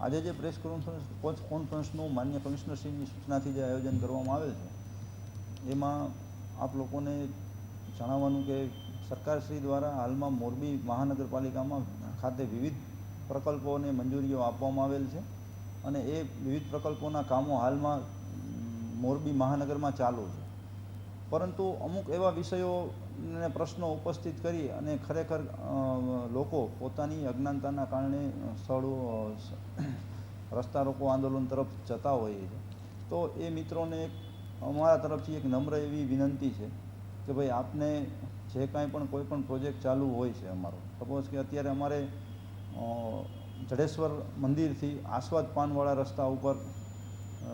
આજે જે પ્રેસ કોન્ફરન્સનું માન્ય કમિશનરશ્રીની સૂચનાથી જે આયોજન કરવામાં આવેલ છે એમાં આપ લોકોને જણાવવાનું કે સરકારશ્રી દ્વારા હાલમાં મોરબી મહાનગરપાલિકામાં ખાતે વિવિધ પ્રકલ્પોને મંજૂરીઓ આપવામાં આવેલ છે અને એ વિવિધ પ્રકલ્પોના કામો હાલમાં મોરબી મહાનગરમાં ચાલુ છે, પરંતુ અમુક એવા વિષયોને પ્રશ્નો ઉપસ્થિત કરી અને ખરેખર લોકો પોતાની અજ્ઞાનતાના કારણે સ્થળો રસ્તા રોકો આંદોલન તરફ જતા હોય છે. તો એ મિત્રોને અમારા તરફથી એક નમ્ર એવી વિનંતી છે કે ભાઈ આપને જે કાંઈ પણ કોઈ પણ પ્રોજેક્ટ ચાલુ હોય છે, અમારો સપોઝ કે અત્યારે અમારે જડેશ્વર મંદિરથી આસ્વાદ પાનવાળા રસ્તા ઉપર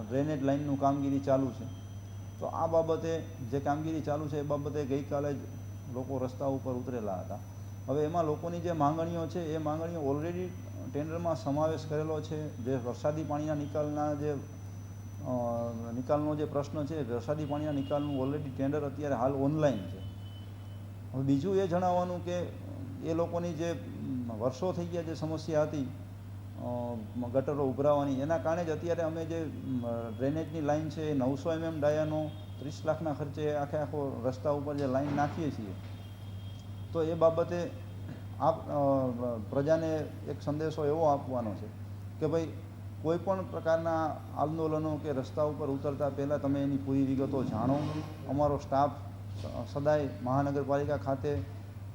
ડ્રેનેજ લાઇનનું કામગીરી ચાલુ છે. તો આ બાબતે જે કામગીરી ચાલુ છે એ બાબતે ગઈકાલે જ લોકો રસ્તા ઉપર ઉતરેલા હતા. હવે એમાં લોકોની જે માંગણીઓ છે એ માંગણીઓ ઓલરેડી ટેન્ડરમાં સમાવેશ કરેલો છે. જે વરસાદી પાણીના નિકાલનો જે પ્રશ્ન છે, વરસાદી પાણીના નિકાલનું ઓલરેડી ટેન્ડર અત્યારે હાલ ઓનલાઈન છે. હવે બીજું એ જણાવવાનું કે એ લોકોની જે વર્ષો થઈ ગયા જે સમસ્યા હતી ગટરો ઉભરાવાની, એના કારણે જ અત્યારે અમે જે ડ્રેનેજની લાઇન છે એ 900 mm ડાયાનો 30 લાખના ખર્ચે આખો રસ્તા ઉપર જે લાઇન નાખીએ છીએ. તો એ બાબતે આપ પ્રજાને એક સંદેશો એવો આપવાનો છે કે ભાઈ કોઈ પણ પ્રકારના આંદોલનો કે રસ્તા ઉપર ઉતરતા પહેલાં તમે એની પૂરી વિગતો જાણો. અમારો સ્ટાફ સદાય મહાનગરપાલિકા ખાતે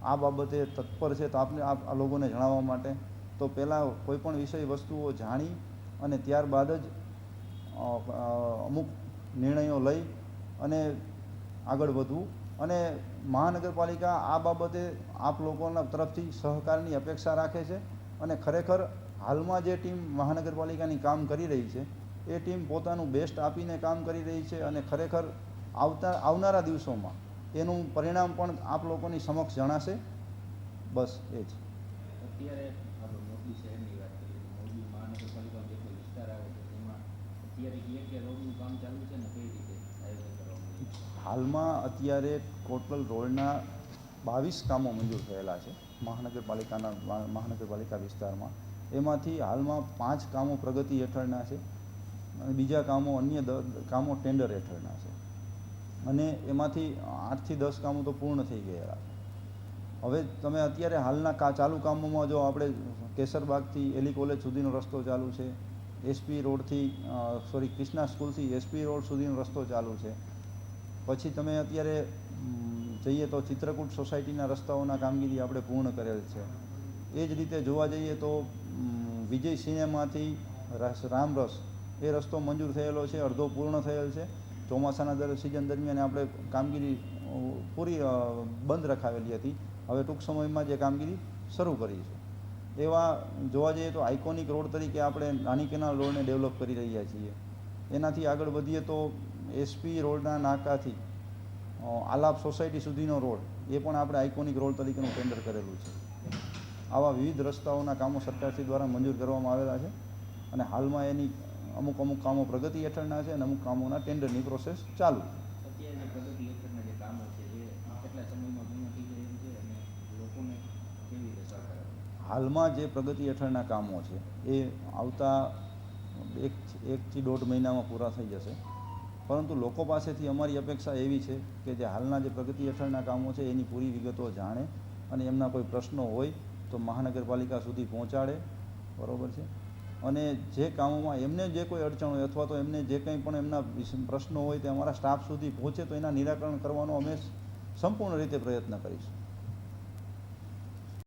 આ બાબતે તત્પર છે, તો આપને આ લોકોને જણાવવા માટે તો પહેલાં કોઈપણ વિષય વસ્તુઓ જાણી અને ત્યારબાદ જ અમુક નિર્ણયો લઈ અને આગળ વધવું. અને મહાનગરપાલિકા આ બાબતે આપ લોકોના તરફથી સહકારની અપેક્ષા રાખે છે અને ખરેખર હાલમાં જે ટીમ મહાનગરપાલિકાની કામ કરી રહી છે એ ટીમ પોતાનું બેસ્ટ આપીને કામ કરી રહી છે અને ખરેખર આવનારા દિવસોમાં એનું પરિણામ પણ આપ લોકોની સમક્ષ જણાશે. બસ એ જ. અત્યારે મોરબી શહેરની વાત કરીએ, મોરબી મહાનગરપાલિકાનો જે કોઈ વિસ્તાર આવે છે તેમાં અત્યારે કે રોડનું કામ ચાલુ છે ને કઈ રીતે આયોજન કરવામાં આવ્યું છે? હાલમાં અત્યારે ટોટલ રોડના 22 કામો મંજૂર થયેલા છે મહાનગરપાલિકા વિસ્તારમાં. એમાંથી હાલમાં 5 કામો પ્રગતિ હેઠળના છે અને બીજા કામો અન્ય કામો ટેન્ડર હેઠળના છે અને એમાંથી 8 થી 10 કામો તો પૂર્ણ થઈ ગયેલા છે. હવે તમે અત્યારે હાલના ચાલુ કામોમાં જો આપણે કેસરબાગથી એલી કોલેજ સુધીનો રસ્તો ચાલુ છે, એસપી રોડથી ક્રિષ્ના સ્કૂલથી એસપી રોડ સુધીનો રસ્તો ચાલુ છે. પછી તમે અત્યારે જઈએ તો ચિત્રકૂટ સોસાયટીના રસ્તાઓના કામગીરી આપણે પૂર્ણ કરેલ છે. એ જ રીતે જોવા જઈએ તો વિજય સિનેમાથી રામરસ એ રસ્તો મંજૂર થયેલો છે, અડધો પૂર્ણ થયેલ છે. ચોમાસાના સિઝન દરમિયાન આપણે કામગીરી પૂરી બંધ રખાવેલી હતી, હવે ટૂંક સમયમાં જે કામગીરી શરૂ કરી છે. એવા જોવા જઈએ તો આઇકોનિક રોડ તરીકે આપણે નાની કેનાલ રોડને ડેવલપ કરી રહ્યા છીએ. એનાથી આગળ વધીએ તો એસપી રોડના નાકાથી આલાપ સોસાયટી સુધીનો રોડ એ પણ આપણે આઇકોનિક રોડ તરીકેનું ટેન્ડર કરેલું છે. આવા વિવિધ રસ્તાઓના કામો સરકારશ્રી દ્વારા મંજૂર કરવામાં આવેલા છે અને હાલમાં એની અમુક કામો પ્રગતિ હેઠળના છે અને અમુક કામોના ટેન્ડરની પ્રોસેસ ચાલુ છે. અત્યારે પ્રગતિ હેઠળના જે કામો છે એ કેટલા સમયમાં પૂર્ણ થઈ જાય છે અને લોકોને કેવી રીતે સહકાર આપે? હાલમાં જે પ્રગતિ હેઠળના કામો છે એ આવતા 1 થી 1.5 મહિનામાં પૂરા થઈ જશે, પરંતુ લોકો પાસેથી અમારી અપેક્ષા એવી છે કે જે હાલના જે પ્રગતિ હેઠળના કામો છે એની પૂરી વિગતો જાણે અને એમના કોઈ પ્રશ્નો હોય તો મહાનગરપાલિકા સુધી પહોંચાડે. બરાબર છે. અને જે કામોમાં એમને જે કોઈ અડચણ હોય અથવા તો એમને જે કંઈ પણ એમના પ્રશ્નો હોય તે અમારા સ્ટાફ સુધી પહોંચે તો એના નિરાકરણ કરવાનો અમે સંપૂર્ણ રીતે પ્રયત્ન કરીશું.